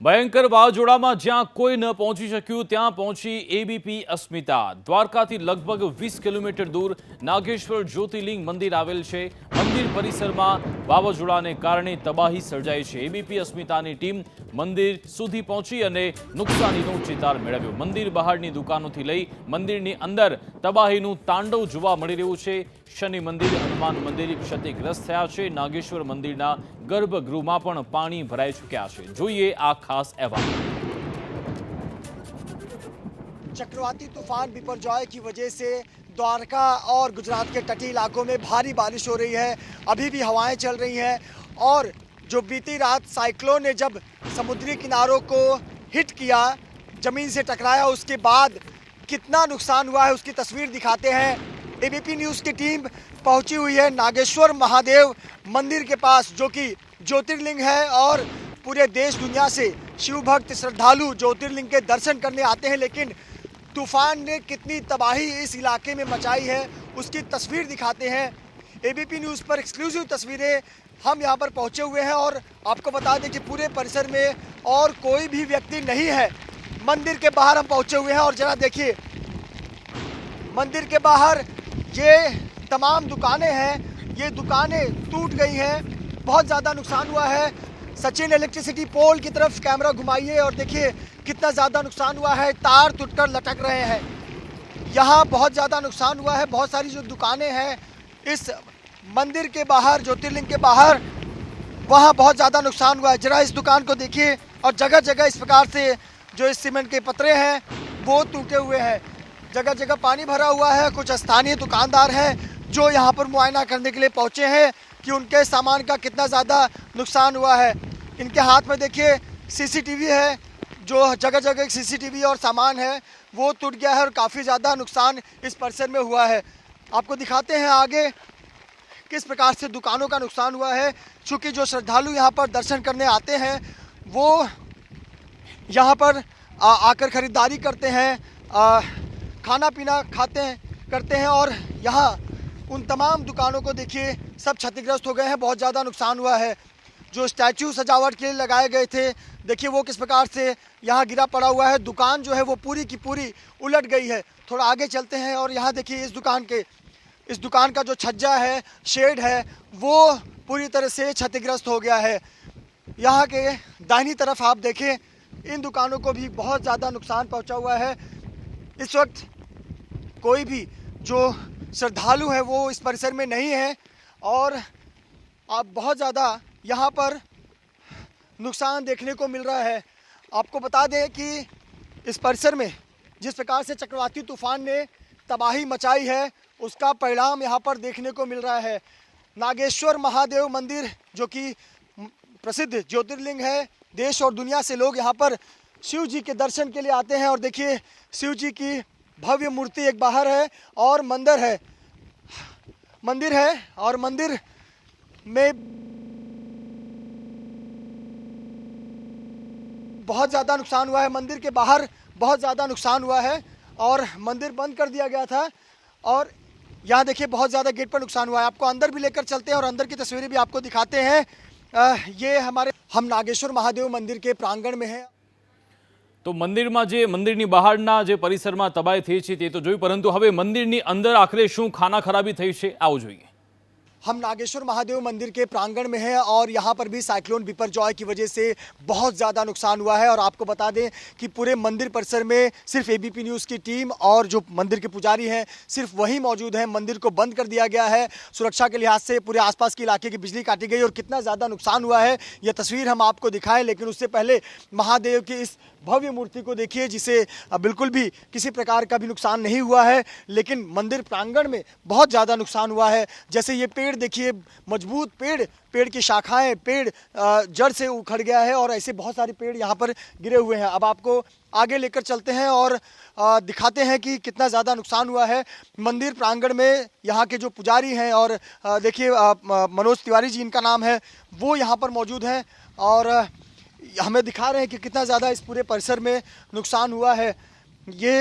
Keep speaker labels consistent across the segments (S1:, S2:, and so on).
S1: ભયંકર વાવાઝોડામાં જ્યાં કોઈ ન પહોંચી શક્યું ત્યાં પહોંચી એબીપી અસ્મિતા। દ્વારકાથી લગભગ 20 કિલોમીટર દૂર નાગેશ્વર જ્યોતિર્લિંગ મંદિર આવેલ છે। મંદિર પરિસરમાં વાવાઝોડાને કારણે તબાહી સર્જાઈ છે। એબીપી અસ્મિતાની ટીમ મંદિર સુધી પહોંચી અને નુકસાનીનો ચિતાર મેળવ્યો। મંદિર બહારની દુકાનોથી લઈ મંદિરની અંદર તબાહીનું તાંડવ જોવા મળી રહ્યું છે। શનિ મંદિર, હનુમાન મંદિર ક્ષતિગ્રસ્ત થયા છે। નાગેશ્વર મંદિરના गर्भगृह में पानी भराई चुक्या है। જોઈએ આ ખાસ અહેવાલ।
S2: चक्रवाती तूफान बिपरजॉय की वजह से द्वारका और गुजरात के तटीय इलाकों में भारी बारिश हो रही है। अभी भी हवाएं चल रही हैं और जो बीती रात साइक्लोन ने जब समुद्री किनारों को हिट किया, जमीन से टकराया, उसके बाद कितना नुकसान हुआ है उसकी तस्वीर दिखाते हैं। एबीपी न्यूज़ की टीम पहुंची हुई है नागेश्वर महादेव मंदिर के पास, जो कि ज्योतिर्लिंग है और पूरे देश दुनिया से शिव भक्त श्रद्धालु ज्योतिर्लिंग के दर्शन करने आते हैं। लेकिन तूफान ने कितनी तबाही इस इलाके में मचाई है उसकी तस्वीर दिखाते हैं। एबीपी न्यूज़ पर एक्सक्लूसिव तस्वीरें हम यहाँ पर पहुँचे हुए हैं और आपको बता दें कि पूरे परिसर में और कोई भी व्यक्ति नहीं है। मंदिर के बाहर हम पहुँचे हुए हैं और जरा देखिए, मंदिर के बाहर ये तमाम दुकानें हैं, ये दुकानें टूट गई हैं, बहुत ज़्यादा नुकसान हुआ है। सचिन इलेक्ट्रिसिटी पोल की तरफ कैमरा घुमाइए और देखिए कितना ज़्यादा नुकसान हुआ है। तार टूटकर लटक रहे हैं। यहाँ बहुत ज़्यादा नुकसान हुआ है। बहुत सारी जो दुकानें हैं इस मंदिर के बाहर, ज्योतिर्लिंग के बाहर, वहाँ बहुत ज़्यादा नुकसान हुआ है। जरा इस दुकान को देखिए और जगह जगह इस प्रकार से जो इस सीमेंट के पतरे हैं वो टूटे हुए हैं। जगह जगह पानी भरा हुआ है। कुछ स्थानीय दुकानदार हैं जो यहाँ पर मुआयना करने के लिए पहुँचे हैं कि उनके सामान का कितना ज़्यादा नुकसान हुआ है। इनके हाथ में देखिए सीसीटीवी है, जो जगह जगह सीसीटीवी और सामान है वो टूट गया है और काफ़ी ज़्यादा नुकसान इस परिसर में हुआ है। आपको दिखाते हैं आगे किस प्रकार से दुकानों का नुकसान हुआ है। चूँकि जो श्रद्धालु यहाँ पर दर्शन करने आते हैं वो यहाँ पर आकर ख़रीदारी करते हैं, खाना पीना करते हैं और यहाँ उन तमाम दुकानों को देखिए सब क्षतिग्रस्त हो गए हैं। बहुत ज़्यादा नुकसान हुआ है। जो स्टैचू सजावट के लिए लगाए गए थे देखिए वो किस प्रकार से यहाँ गिरा पड़ा हुआ है। दुकान जो है वो पूरी की पूरी उलट गई है। थोड़ा आगे चलते हैं और यहाँ देखिए इस दुकान का जो छज्जा है, शेड है, वो पूरी तरह से क्षतिग्रस्त हो गया है। यहाँ के दाहिनी तरफ आप देखें, इन दुकानों को भी बहुत ज़्यादा नुकसान पहुँचा हुआ है। इस वक्त कोई भी जो श्रद्धालु है वो इस परिसर में नहीं है और आप बहुत ज़्यादा यहाँ पर नुकसान देखने को मिल रहा है। आपको बता दें कि इस परिसर में जिस प्रकार से चक्रवाती तूफान ने तबाही मचाई है उसका परिणाम यहाँ पर देखने को मिल रहा है। नागेश्वर महादेव मंदिर जो कि प्रसिद्ध ज्योतिर्लिंग है, देश और दुनिया से लोग यहाँ पर शिव जी के दर्शन के लिए आते हैं और देखिए शिव जी की भव्य मूर्ति एक बाहर है और मंदिर है और मंदिर में बहुत ज़्यादा नुकसान हुआ है। मंदिर के बाहर बहुत ज़्यादा नुकसान हुआ है और मंदिर बंद कर दिया गया था और यहाँ देखिए बहुत ज़्यादा गेट पर नुकसान हुआ है। आपको अंदर भी लेकर चलते हैं और अंदर की तस्वीरें भी आपको दिखाते हैं। ये हम नागेश्वर महादेव मंदिर के प्रांगण में हैं।
S1: तो મંદિરમાં જે મંદિરની બહારના જે પરિસરમાં તબાહી થઈ છે તે તો જોયું, પરંતુ હવે મંદિરની અંદર આખરે શું ખાના ખરાબી થઈ છે આવો જોઈએ।
S2: हम नागेश्वर महादेव मंदिर के प्रांगण में हैं और यहाँ पर भी साइक्लोन बिपरजॉय की वजह से बहुत ज़्यादा नुकसान हुआ है। और आपको बता दें कि पूरे मंदिर परिसर में सिर्फ एबीपी न्यूज़ की टीम और जो मंदिर के पुजारी हैं सिर्फ वही मौजूद हैं। मंदिर को बंद कर दिया गया है। सुरक्षा के लिहाज से पूरे आसपास के इलाके की बिजली काटी गई और कितना ज़्यादा नुकसान हुआ है यह तस्वीर हम आपको दिखाएं। लेकिन उससे पहले महादेव की इस भव्य मूर्ति को देखिए जिसे बिल्कुल भी किसी प्रकार का भी नुकसान नहीं हुआ है, लेकिन मंदिर प्रांगण में बहुत ज़्यादा नुकसान हुआ है। जैसे ये पेड़ देखिए, मजबूत पेड़ की शाखाएं, पेड़ जड़ से उखड़ गया है और ऐसे बहुत सारे पेड़ यहाँ पर गिरे हुए हैं। अब आपको आगे लेकर चलते हैं और दिखाते हैं कि कितना ज़्यादा नुकसान हुआ है। मंदिर प्रांगण में यहाँ के जो पुजारी हैं और देखिए मनोज तिवारी जी इनका नाम है, वो यहाँ पर मौजूद हैं और हमें दिखा रहे हैं कि कितना ज़्यादा इस पूरे परिसर में नुकसान हुआ है। ये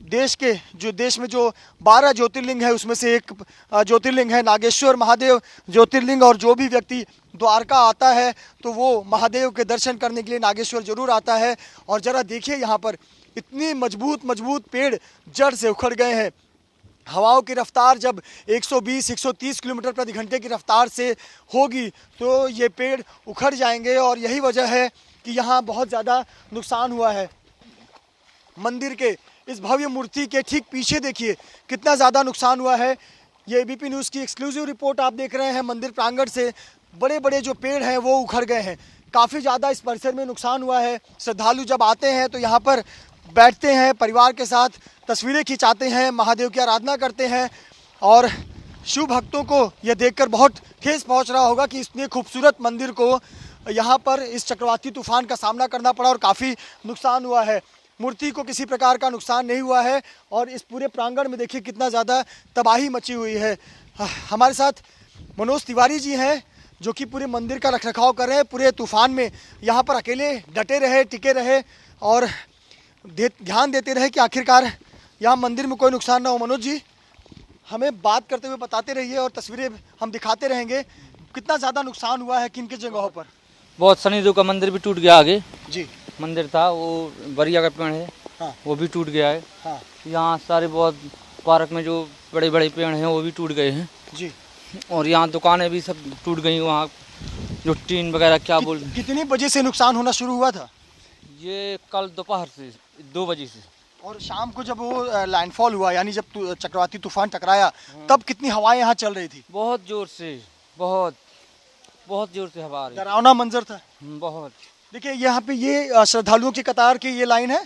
S2: देश में जो 12 ज्योतिर्लिंग है उसमें से एक ज्योतिर्लिंग है नागेश्वर महादेव ज्योतिर्लिंग। और जो भी व्यक्ति द्वारका आता है तो वो महादेव के दर्शन करने के लिए नागेश्वर जरूर आता है। और ज़रा देखिए यहाँ पर इतनी मजबूत पेड़ जड़ से उखड़ गए हैं। हवाओं की रफ्तार जब 120-130 किलोमीटर प्रति घंटे की रफ्तार से होगी तो ये पेड़ उखड़ जाएंगे। और यही वजह है कि यहाँ बहुत ज़्यादा नुकसान हुआ है। मंदिर के इस भव्य मूर्ति के ठीक पीछे देखिए कितना ज़्यादा नुकसान हुआ है। ये एबीपी न्यूज़ की एक्सक्लूसिव रिपोर्ट आप देख रहे हैं। मंदिर प्रांगण से बड़े बड़े जो पेड़ हैं वो उखड़ गए हैं। काफ़ी ज़्यादा इस परिसर में नुकसान हुआ है। श्रद्धालु जब आते हैं तो यहाँ पर बैठते हैं, परिवार के साथ तस्वीरें खिंचाते हैं, महादेव की आराधना करते हैं। और शिव भक्तों को यह देखकर बहुत ठेस पहुंच रहा होगा कि इतने खूबसूरत मंदिर को यहाँ पर इस चक्रवाती तूफान का सामना करना पड़ा और काफ़ी नुकसान हुआ है। मूर्ति को किसी प्रकार का नुकसान नहीं हुआ है और इस पूरे प्रांगण में देखिए कितना ज़्यादा तबाही मची हुई है। हमारे साथ मनोज तिवारी जी हैं जो कि पूरे मंदिर का रखरखाव कर रहे हैं। पूरे तूफान में यहाँ पर अकेले डटे रहे, टिके रहे और ध्यान देते रहे कि आखिरकार यहाँ मंदिर में कोई नुकसान ना हो। मनोज जी, हमें बात करते हुए बताते रहिए और तस्वीरें हम दिखाते रहेंगे। कितना ज़्यादा नुकसान हुआ है, किन किन जगहों पर?
S3: बहुत शनिदेव का मंदिर भी टूट गया। आगे
S2: जी
S3: मंदिर था वो बरिया का पेड़ है,
S2: हाँ।
S3: वो भी टूट गया है।
S2: हाँ
S3: यहाँ सारे बहुत पार्क में जो बड़े बड़े पेड़ हैं वो भी टूट गए हैं
S2: जी।
S3: और यहाँ दुकानें भी सब टूट गई। वहाँ जो टीन वगैरह क्या बोल
S2: कितनी बजे से नुकसान होना शुरू हुआ था?
S3: ये कल दोपहर से 2 बजे से।
S2: और शाम को जब वो लैंडफॉल हुआ यानी जब चक्रवाती तूफान टकराया तब कितनी हवाएं यहाँ चल रही थी?
S3: बहुत जोर से, बहुत जोर से हवा आ रही।
S2: डरावना मंजर था
S3: बहुत।
S2: देखिए यहाँ पे ये श्रद्धालुओं की कतार की ये लाइन है।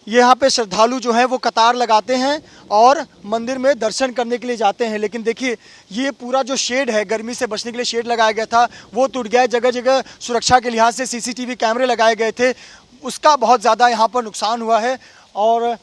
S2: यहाँ पे श्रद्धालु जो है वो कतार लगाते हैं और मंदिर में दर्शन करने के लिए जाते हैं। लेकिन देखिए ये पूरा जो शेड है, गर्मी से बचने के लिए शेड लगाया गया था, वो टूट गया है। जगह जगह सुरक्षा के लिहाज से सीसीटीवी कैमरे लगाए गए थे, उसका बहुत ज़्यादा यहाँ पर नुकसान हुआ है। और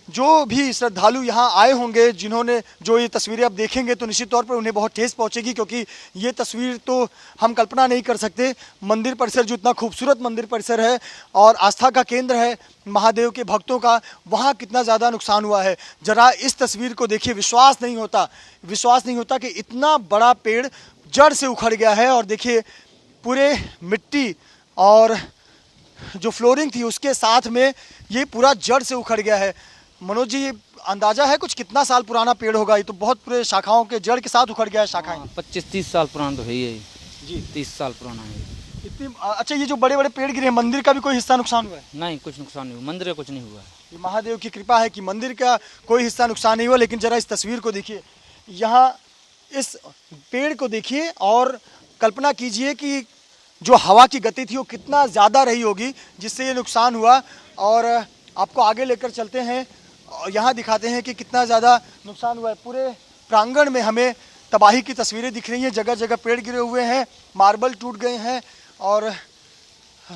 S2: जो भी श्रद्धालु यहाँ आए होंगे, जिन्होंने जो ये तस्वीरें अब देखेंगे तो निश्चित तौर पर उन्हें बहुत ठेस पहुँचेगी, क्योंकि ये तस्वीर तो हम कल्पना नहीं कर सकते। मंदिर परिसर जो इतना खूबसूरत मंदिर परिसर है और आस्था का केंद्र है महादेव के भक्तों का, वहाँ कितना ज़्यादा नुकसान हुआ है। ज़रा इस तस्वीर को देखिए, विश्वास नहीं होता कि इतना बड़ा पेड़ जड़ से उखड़ गया है। और देखिए पूरे मिट्टी और जो फ्लोरिंग थी उसके साथ में ये पूरा जड़ से उखड़ गया है। मनोज जी, अंदाजा है कुछ कितना साल पुराना पेड़ होगा? ये तो बहुत पूरे शाखाओं के जड़ के साथ उखड़ गया है शाखाएं।
S3: 25-30 साल पुराना तो है ये
S2: जी।
S3: 30 साल पुराना है
S2: इतनी अच्छा, ये जो बड़े बड़े पेड़ गिरे हैं, मंदिर का भी कोई हिस्सा नुकसान हुआ है?
S3: नहीं, कुछ नुकसान नहीं हुआ, मंदिर का कुछ नहीं हुआ है।
S2: ये महादेव की कृपा है कि मंदिर का कोई हिस्सा नुकसान नहीं हुआ। लेकिन जरा इस तस्वीर को देखिए, यहाँ इस पेड़ को देखिए और कल्पना कीजिए कि जो हवा की गति थी वो कितना ज़्यादा रही होगी जिससे ये नुकसान हुआ। और आपको आगे लेकर चलते हैं और यहाँ दिखाते हैं कि कितना ज़्यादा नुकसान हुआ है। पूरे प्रांगण में हमें तबाही की तस्वीरें दिख रही हैं। जगह जगह पेड़ गिरे हुए हैं, मार्बल टूट गए हैं और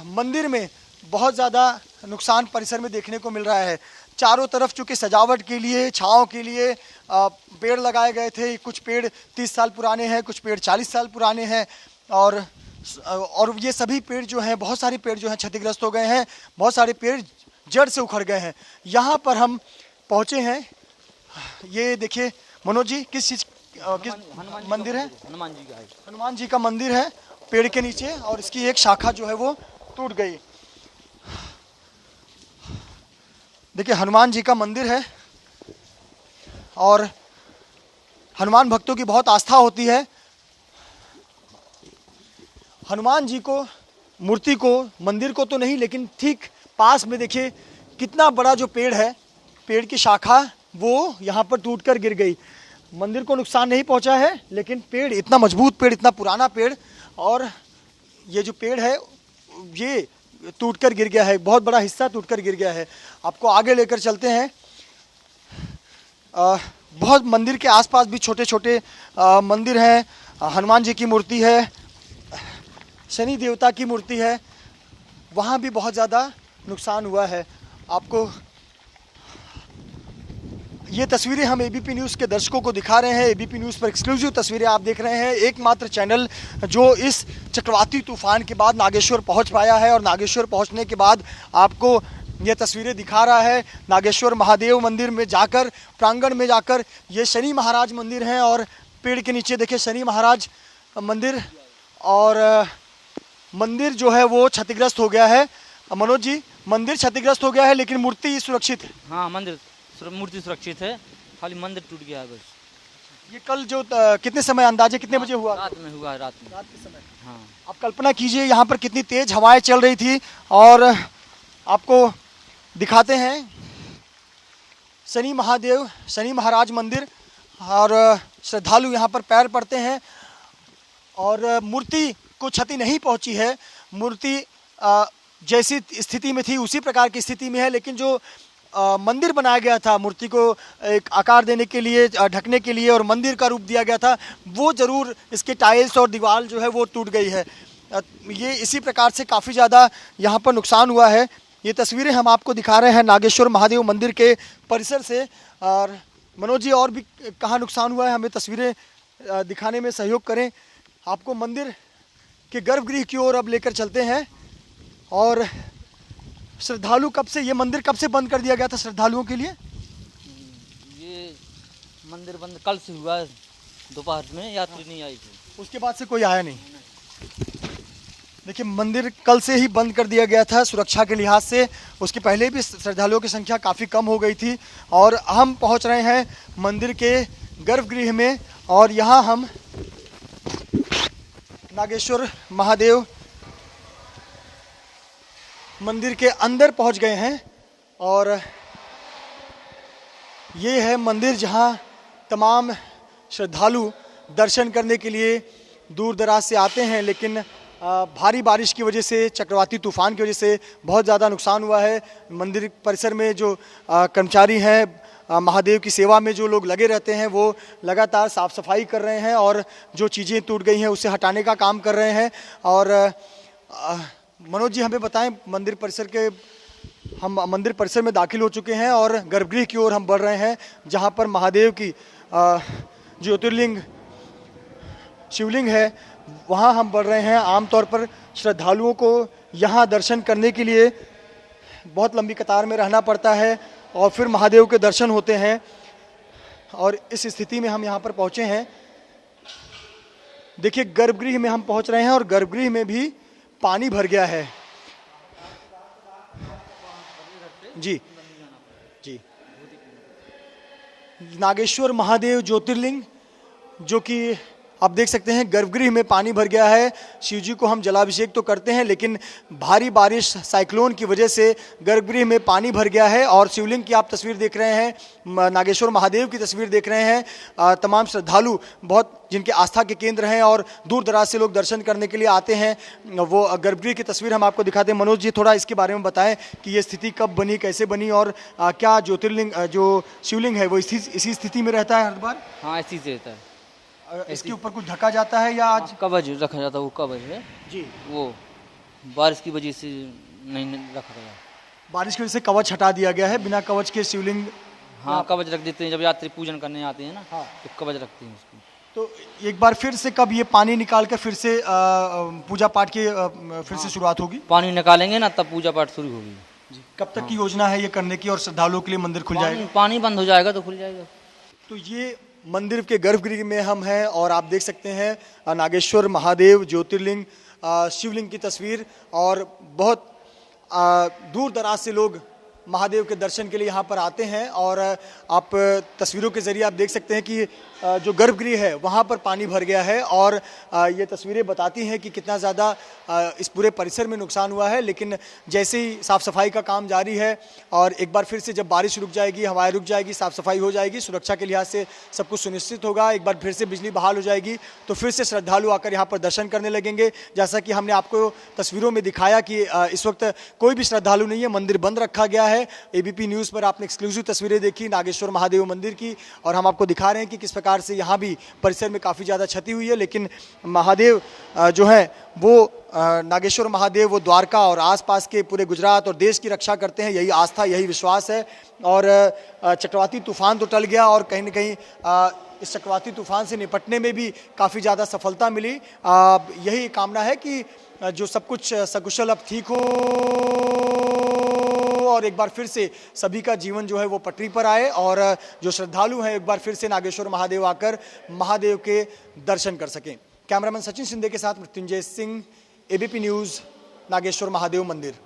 S2: मंदिर में बहुत ज़्यादा नुकसान परिसर में देखने को मिल रहा है। चारों तरफ चूँकि सजावट के लिए, छाँव के लिए पेड़ लगाए गए थे। कुछ पेड़ 30 साल पुराने हैं, कुछ पेड़ 40 साल पुराने हैं और ये सभी पेड़ जो हैं, बहुत सारे पेड़ जो हैं क्षतिग्रस्त हो गए हैं, बहुत सारे पेड़ जड़ से उखड़ गए हैं। यहाँ पर हम पहुँचे हैं, ये देखिए मनोज जी, किस मंदिर है?
S3: हनुमान जी का है।
S2: हनुमान जी का मंदिर है पेड़ के नीचे और इसकी एक शाखा जो है वो टूट गई। देखिए हनुमान जी का मंदिर है और हनुमान भक्तों की बहुत आस्था होती है। हनुमान जी को, मूर्ति को, मंदिर को तो नहीं, लेकिन ठीक पास में देखिए कितना बड़ा जो पेड़ है, पेड़ की शाखा वो यहाँ पर टूटकर गिर गई। मंदिर को नुकसान नहीं पहुँचा है, लेकिन पेड़, इतना मजबूत पेड़, इतना पुराना पेड़, और ये जो पेड़ है ये टूटकर गिर गया है, बहुत बड़ा हिस्सा टूटकर गिर गया है। आपको आगे लेकर चलते हैं। बहुत मंदिर के आसपास भी छोटे छोटे मंदिर हैं। हनुमान जी की मूर्ति है, शनि देवता की मूर्ति है, वहाँ भी बहुत ज़्यादा नुकसान हुआ है। आपको ये तस्वीरें हम एबीपी न्यूज़ के दर्शकों को दिखा रहे हैं। एबीपी न्यूज़ पर एक्सक्लूसिव तस्वीरें आप देख रहे हैं। एकमात्र चैनल जो इस चक्रवाती तूफान के बाद नागेश्वर पहुंच पाया है और नागेश्वर पहुंचने के बाद आपको ये तस्वीरें दिखा रहा है नागेश्वर महादेव मंदिर में जाकर, प्रांगण में जाकर। ये शनि महाराज मंदिर है और पेड़ के नीचे देखिए शनि महाराज मंदिर, और मंदिर जो है वो क्षतिग्रस्त हो गया है। मनोज जी, मंदिर क्षतिग्रस्त हो गया है लेकिन मूर्ति सुरक्षित है।
S3: हाँ, मूर्ति सुरक्षित है, खाली मंदिर टूट गया है बस।
S2: ये कल जो कितने समय, अंदाजे कितने बजे हुआ?
S3: रात में हुआ है, रात में।
S2: रात के समय।
S3: हाँ।
S2: आप कल्पना कीजिए यहाँ पर कितनी तेज हवाएं चल रही थी। और आपको दिखाते हैं शनि महादेव, शनि महाराज मंदिर, और श्रद्धालु यहाँ पर पैर पड़ते हैं और मूर्ति को क्षति नहीं पहुँची है। मूर्ति जैसी स्थिति में थी उसी प्रकार की स्थिति में है, लेकिन जो मंदिर बनाया गया था, मूर्ति को एक आकार देने के लिए, ढकने के लिए और मंदिर का रूप दिया गया था, वो ज़रूर इसके टाइल्स और दीवार जो है वो टूट गई है। ये इसी प्रकार से काफ़ी ज़्यादा यहाँ पर नुकसान हुआ है। ये तस्वीरें हम आपको दिखा रहे हैं नागेश्वर महादेव मंदिर के परिसर से। और मनोज जी, और भी कहाँ नुकसान हुआ है, हमें तस्वीरें दिखाने में सहयोग करें। आपको मंदिर के गर्भगृह की ओर अब लेकर चलते हैं। और श्रद्धालु कब से, ये मंदिर कब से बंद कर दिया गया था श्रद्धालुओं के लिए?
S3: ये मंदिर बंद कल से हुआ है, दोपहर में यात्री नहीं आई थी,
S2: उसके बाद से कोई आया नहीं। देखिए, मंदिर कल से ही बंद कर दिया गया था सुरक्षा के लिहाज से। उसके पहले भी श्रद्धालुओं की संख्या काफ़ी कम हो गई थी। और हम पहुंच रहे हैं मंदिर के गर्भगृह में, और यहाँ हम नागेश्वर महादेव मंदिर के अंदर पहुंच गए हैं। और ये है मंदिर जहां तमाम श्रद्धालु दर्शन करने के लिए दूर दराज से आते हैं, लेकिन भारी बारिश की वजह से, चक्रवाती तूफान की वजह से बहुत ज़्यादा नुकसान हुआ है। मंदिर परिसर में जो कर्मचारी हैं, महादेव की सेवा में जो लोग लगे रहते हैं, वो लगातार साफ़ सफाई कर रहे हैं और जो चीज़ें टूट गई हैं उसे हटाने का काम कर रहे हैं। और मनोज जी, हमें बताएं, मंदिर परिसर में दाखिल हो चुके हैं और गर्भगृह की ओर हम बढ़ रहे हैं, जहां पर महादेव की ज्योतिर्लिंग शिवलिंग है, वहां हम बढ़ रहे हैं। आमतौर पर श्रद्धालुओं को यहां दर्शन करने के लिए बहुत लंबी कतार में रहना पड़ता है और फिर महादेव के दर्शन होते हैं। और इस स्थिति में हम यहां पर पहुंचे हैं। देखिए, गर्भगृह में हम पहुंच रहे हैं और गर्भगृह में भी पानी भर गया है। जी जी, नागेश्वर महादेव ज्योतिर्लिंग, जो कि आप देख सकते हैं गर्भगृह में पानी भर गया है। शिव जी को हम जलाभिषेक तो करते हैं, लेकिन भारी बारिश, साइक्लोन की वजह से गर्भगृह में पानी भर गया है। और शिवलिंग की आप तस्वीर देख रहे हैं, नागेश्वर महादेव की तस्वीर देख रहे हैं। तमाम श्रद्धालु, बहुत जिनके आस्था के केंद्र हैं और दूर दराज से लोग दर्शन करने के लिए आते हैं, वो गर्भगृह की तस्वीर हम आपको दिखाते हैं। मनोज जी, थोड़ा इसके बारे में बताएं कि ये स्थिति कब बनी, कैसे बनी, और क्या ज्योतिर्लिंग, जो शिवलिंग है, वो इसी स्थिति में रहता है हर बार?
S3: हाँ, ऐसी से रहता है।
S2: इसके ऊपर कुछ ढका जाता है या आज?
S3: कवच रखा जाता है, वो कवच है
S2: जी,
S3: वो बारिश की वजह से नहीं रखा गया।
S2: बारिश की वजह से कवच हटा दिया गया है। बिना कवच के शिवलिंग,
S3: हाँ, कवच रख देते हैं जब यात्री पूजन करने आते हैं ना।
S2: हाँ,
S3: तो कवच रखते हैं उसको।
S2: तो एक बार फिर से कब ये पानी निकाल कर फिर से पूजा पाठ की फिर से शुरुआत होगी?
S3: पानी निकालेंगे ना तब पूजा पाठ शुरू होगी
S2: जी। कब तक की योजना है ये करने की और श्रद्धालुओं के लिए मंदिर खुल जाएगा?
S3: पानी बंद हो जाएगा तो खुल जाएगा।
S2: तो ये मंदिर के गर्भगृह में हम हैं और आप देख सकते हैं नागेश्वर महादेव ज्योतिर्लिंग शिवलिंग की तस्वीर। और बहुत दूर दराज से लोग महादेव के दर्शन के लिए यहाँ पर आते हैं। और आप तस्वीरों के ज़रिए आप देख सकते हैं कि जो गर्भगृह है वहाँ पर पानी भर गया है। और ये तस्वीरें बताती हैं कि कितना ज़्यादा इस पूरे परिसर में नुकसान हुआ है। लेकिन जैसे ही साफ़ सफाई का काम जारी है और एक बार फिर से जब बारिश रुक जाएगी, हवाएं रुक जाएगी, साफ़ सफाई हो जाएगी, सुरक्षा के लिहाज से सब कुछ सुनिश्चित होगा, एक बार फिर से बिजली बहाल हो जाएगी, तो फिर से श्रद्धालु आकर यहाँ पर दर्शन करने लगेंगे। जैसा कि हमने आपको तस्वीरों में दिखाया कि इस वक्त कोई भी श्रद्धालु नहीं है, मंदिर बंद रखा गया है। एबीपी न्यूज़ पर आपने एक्सक्लूसिव तस्वीरें देखी नागेश्वर महादेव मंदिर की, और हम आपको दिखा रहे हैं कि किस प्रकार से यहाँ भी परिसर में काफ़ी ज़्यादा क्षति हुई है। लेकिन महादेव जो है वो नागेश्वर महादेव, वो द्वारका और आसपास के पूरे गुजरात और देश की रक्षा करते हैं, यही आस्था, यही विश्वास है। और चक्रवाती तूफान तो टल गया और कहीं न कहीं इस चक्रवाती तूफान से निपटने में भी काफ़ी ज़्यादा सफलता मिली। यही कामना है कि जो सब कुछ सकुशल अब ठीक हो और एक बार फिर से सभी का जीवन जो है वो पटरी पर आए और जो श्रद्धालु हैं एक बार फिर से नागेश्वर महादेव आकर महादेव के दर्शन कर सकें। कैमरामैन सचिन शिंदे के साथ मृत्युंजय सिंह, एबीपी न्यूज़, नागेश्वर महादेव मंदिर।